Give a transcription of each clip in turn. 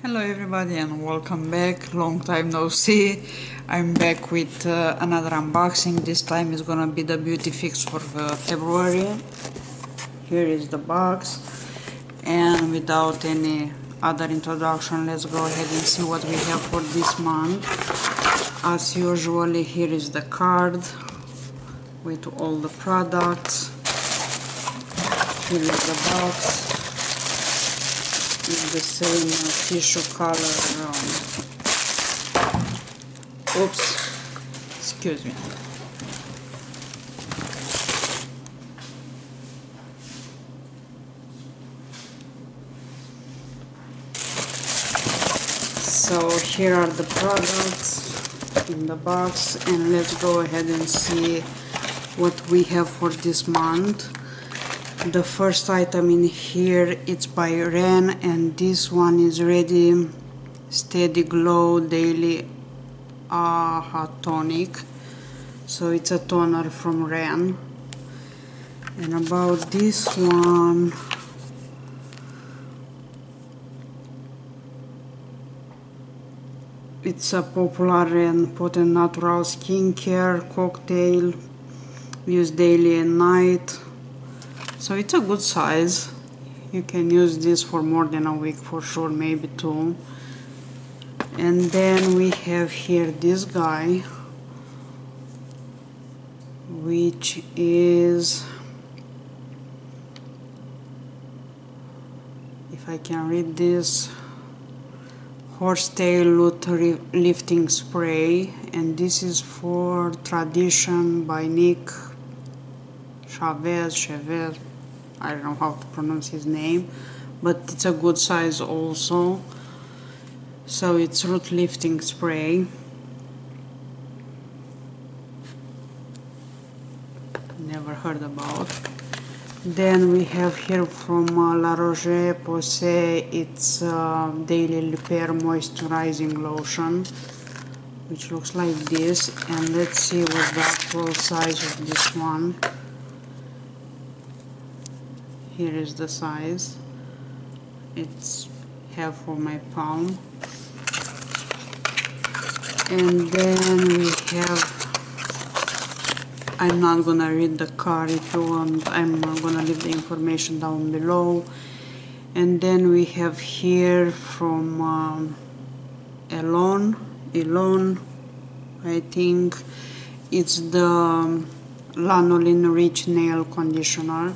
Hello everybody and welcome back. Long time no see. I'm back with another unboxing. This time is gonna be the Beautyfix for February. Here is the box, and without any other introduction, let's go ahead and see what we have for this month. As usual, here is the card with all the products. Here is the box. It's the same tissue color. Oops, excuse me. So here are the products in the box, and let's go ahead and see what we have for this month. The first item in here, it's by REN, and this one is Ready Steady Glow Daily Tonic. So it's a toner from REN. And about this one, it's a popular and potent natural skincare cocktail, used daily and night. So it's a good size. You can use this for more than a week for sure, maybe two. And then we have here this guy, which is, if I can read this, HORSTAIL Lifting Spray, and this is for Tradition by Nick Chavez. I don't know how to pronounce his name, but it's a good size also. So it's root lifting spray. Never heard about. Then we have here from La Roche-Posay, it's Daily Repair Moisturizing Lotion, which looks like this. And let's see what's the actual size of this one. Here is the size. It's half of my palm. And then we have, I'm not gonna read the card. If you want, I'm gonna leave the information down below. And then we have here from Elon, I think it's the Lanolin Rich Nail Conditioner.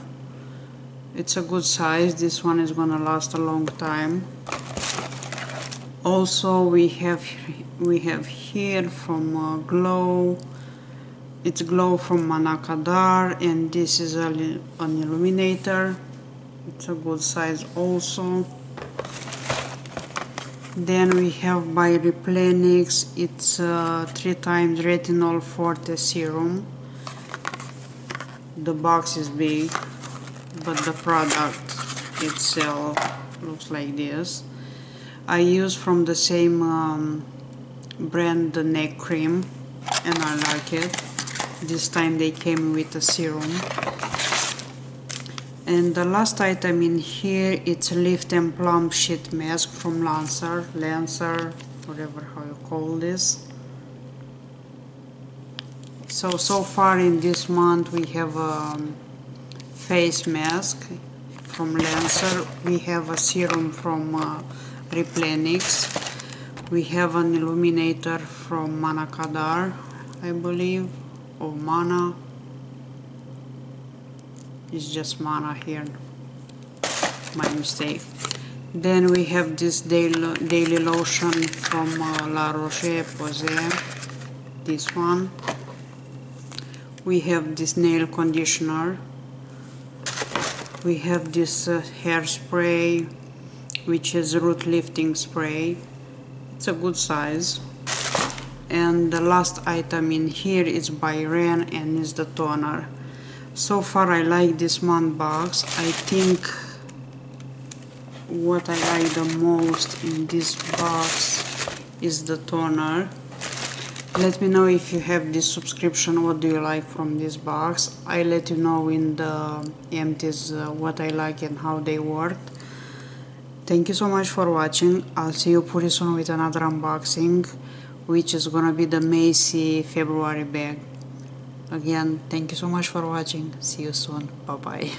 It's a good size. This one is gonna last a long time. Also, we have here from GLO. It's GLO from MANNA KADAR, and this is an illuminator. It's a good size also. Then we have by REPLENIX. It's 3 times Retinol-Forte serum. The box is big, but the product itself looks like this. I use from the same brand the neck cream, and I like it. This time they came with a serum. And the last item in here, it's Lift and Plump Sheet Mask from Lancer, whatever how you call this. So far in this month we have a face mask from Lancer, we have a serum from REPLENIX, we have an illuminator from MANNA KADAR, I believe, or MANNA. It's just MANNA here, my mistake. Then we have this daily lotion from La Roche-Posay, this one. We have this nail conditioner. We have this hairspray, which is root lifting spray. It's a good size. And the last item in here is by REN, and is the toner. So far I like this month box. I think what I like the most in this box is the toner. Let me know if you have this subscription, what do you like from this box. I let you know in the empties what I like and how they work. Thank you so much for watching. I'll see you pretty soon with another unboxing, which is gonna be the Macy February bag. Again, thank you so much for watching. See you soon. Bye bye.